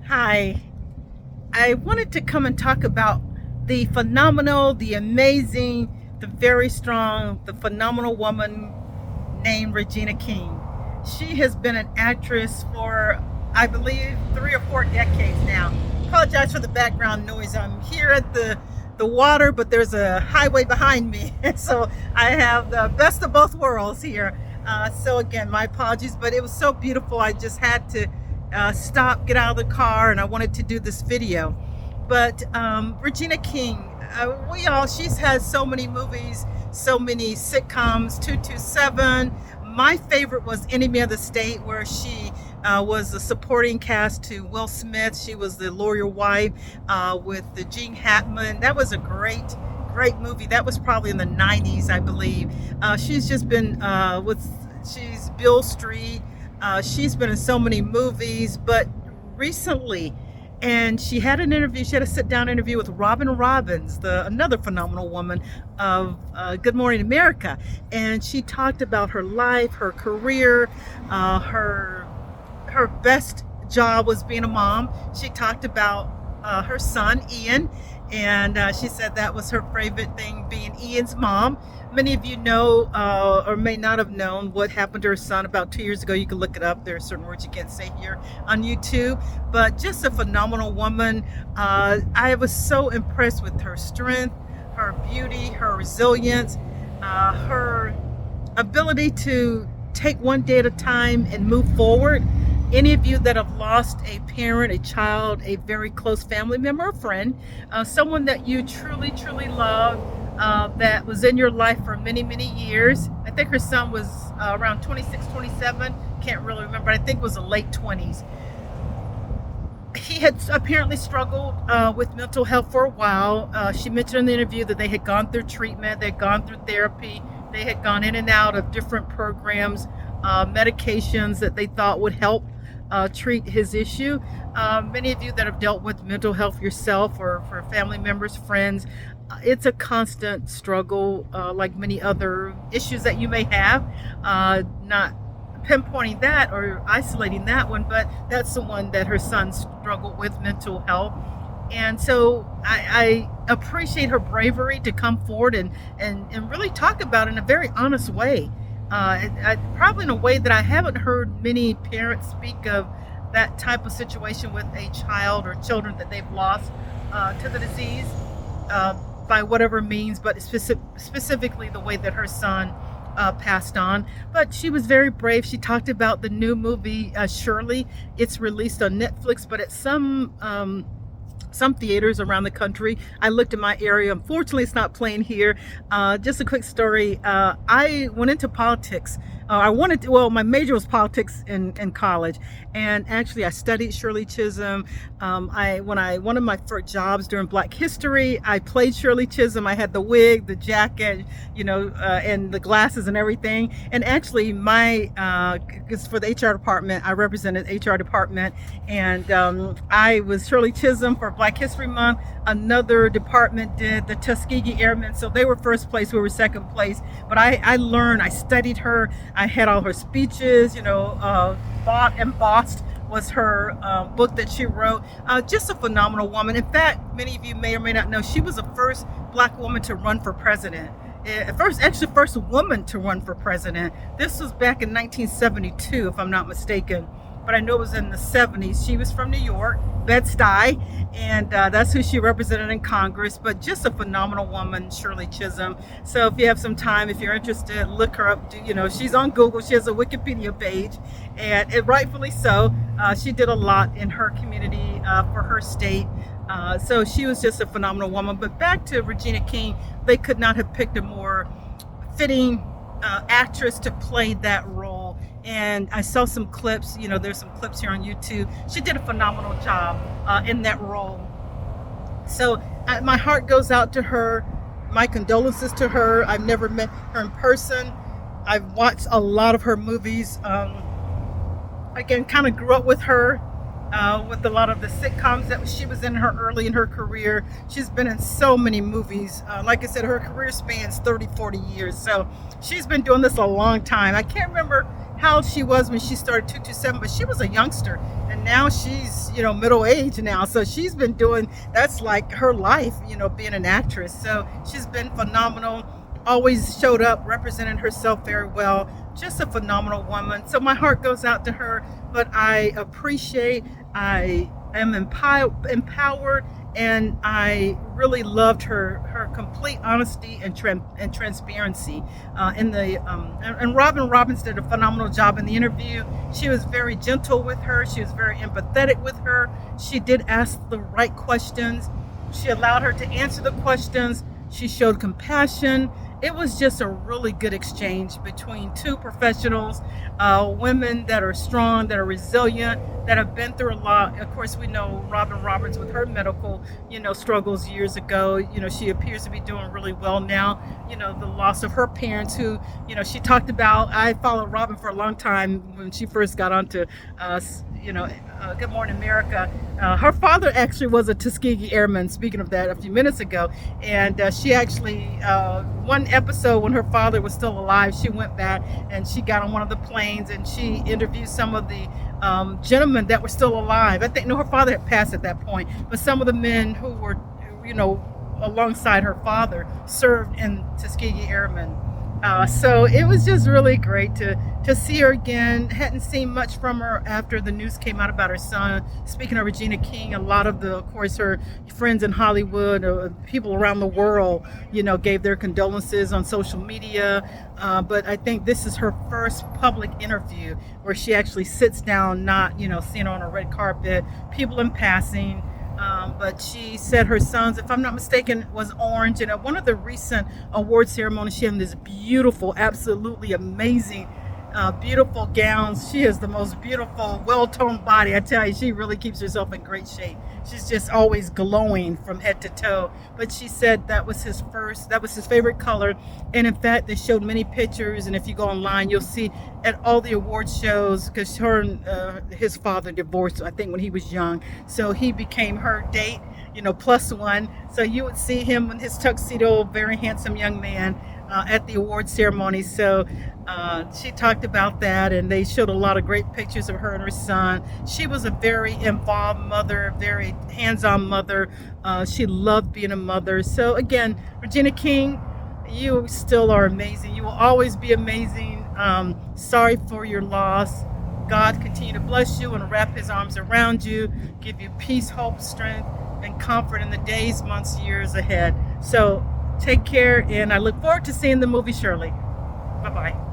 Hi, I wanted to come and talk about the phenomenal, the amazing, the very strong, the phenomenal woman named Regina King. She has been an actress for, I believe, 3 or 4 decades now. Apologize for the background noise. I'm here at the water, but there's a highway behind me. So I have the best of both worlds here. So again, my apologies, but it was so beautiful. I just had to stop, get out of the car, and I wanted to do this video. But Regina King, she's had so many movies, so many sitcoms, 227. My favorite was Enemy of the State, where she was a supporting cast to Will Smith. She was the lawyer wife with the Gene Hackman. That was a great movie. That was probably in the 90s, I believe. She's just been she's Bill Street. She's been in so many movies, but recently, and she had an interview. She had a sit-down interview with Robin Robbins, another phenomenal woman of Good Morning America, and she talked about her life, her career, her best job was being a mom. She talked about her son Ian, and she said that was her favorite thing, being Ian's mom. Many of you know or may not have known what happened to her son about 2 years ago. You can look it up. There are certain words you can't say here on YouTube, but just a phenomenal woman. I was so impressed with her strength, her beauty, her resilience, her ability to take one day at a time and move forward. Any of you that have lost a parent, a child, a very close family member or friend, someone that you truly love, that was in your life for many years. I think her son was around 26, 27, can't really remember. I think it was the late 20s. He had apparently struggled with mental health for a while. She mentioned in the interview that they had gone through treatment, they had gone through therapy, they had gone in and out of different programs, medications that they thought would help treat his issue. Many of you that have dealt with mental health yourself, or for family members, friends, it's a constant struggle, like many other issues that you may have. Not pinpointing that or isolating that one, but that's the one that her son struggled with, mental health. And so I appreciate her bravery to come forward and really talk about it in a very honest way. Probably in a way that I haven't heard many parents speak of that type of situation with a child or children that they've lost to the disease by whatever means, but specifically the way that her son passed on. But she was very brave. She talked about the new movie, Shirley. It's released on Netflix, but at some theaters around the country. I looked in my area. Unfortunately, it's not playing here. Just a quick story. I went into politics. My major was politics in college. And actually, I studied Shirley Chisholm. One of my first jobs during Black History, I played Shirley Chisholm. I had the wig, the jacket, and the glasses and everything. And actually, because for the HR department, I represented the HR department. And I was Shirley Chisholm for Black History Month. Another department did the Tuskegee Airmen, so they were first place, we were second place. But I learned, I studied her. I had all her speeches, Embossed was her book that she wrote. Just a phenomenal woman. In fact, many of you may or may not know, she was the first Black woman to run for president. First woman to run for president. This was back in 1972, if I'm not mistaken. But I know it was in the 70s. She was from New York, Bed-Stuy, and that's who she represented in Congress. But just a phenomenal woman, Shirley Chisholm. So if you have some time, if you're interested, look her up. She's on Google. She has a Wikipedia page, and rightfully so. She did a lot in her community for her state. So she was just a phenomenal woman. But back to Regina King, they could not have picked a more fitting actress to play that role. And I saw some clips, there's some clips here on YouTube. She did a phenomenal job in that role. So my heart goes out to her. My condolences to her. I've never met her in person. I've watched a lot of her movies. Again, kind of grew up with her. With a lot of the sitcoms that she was in early in her career. She's been in so many movies. Like I said, her career spans 30, 40 years. So she's been doing this a long time. I can't remember how she was when she started 227, but she was a youngster, and now she's, middle age now. So she's been doing, that's like her life, being an actress. So she's been phenomenal. Always showed up, represented herself very well. Just a phenomenal woman. So my heart goes out to her, but I appreciate, I am empowered, and I really loved her complete honesty and transparency and Robin Robbins did a phenomenal job in the interview. She was very gentle with her. She was very empathetic with her. She did ask the right questions. She allowed her to answer the questions. She showed compassion. It was just a really good exchange between two professionals, women that are strong, that are resilient, that have been through a lot. Of course, we know Robin Roberts with her medical, struggles years ago. She appears to be doing really well now. The loss of her parents, who, she talked about. I followed Robin for a long time when she first got onto, Good Morning America. Her father actually was a Tuskegee Airman. Speaking of that, a few minutes ago, and she actually one episode when her father was still alive, she went back and she got on one of the planes and she interviewed some of the gentlemen that were still alive. I think no, her father had passed at that point, but some of the men who were, alongside her father served in Tuskegee Airmen. So it was just really great to see her again. Hadn't seen much from her after the news came out about her son. Speaking of Regina King, a lot of of course, her friends in Hollywood, people around the world, gave their condolences on social media. But I think this is her first public interview where she actually sits down, not, seeing her on a red carpet, people in passing. But she said her son's, if I'm not mistaken, was orange. And at one of the recent award ceremonies, she had this beautiful, absolutely amazing, beautiful gowns. She has the most beautiful, well-toned body. I tell you, she really keeps herself in great shape. She's just always glowing from head to toe. But she said that was his favorite color. And in fact, they showed many pictures. And if you go online, you'll see at all the award shows, because her and his father divorced, I think, when he was young. So he became her date, plus one. So you would see him in his tuxedo, very handsome young man, at the award ceremony. So she talked about that, and they showed a lot of great pictures of her and her son. She was a very involved mother, very hands-on mother. She loved being a mother. So again, Regina King, you still are amazing. You will always be amazing. Sorry for your loss. God continue to bless you and wrap his arms around you, give you peace, hope, strength, and comfort in the days, months, years ahead. So take care, and I look forward to seeing the movie Shirley. Bye-bye.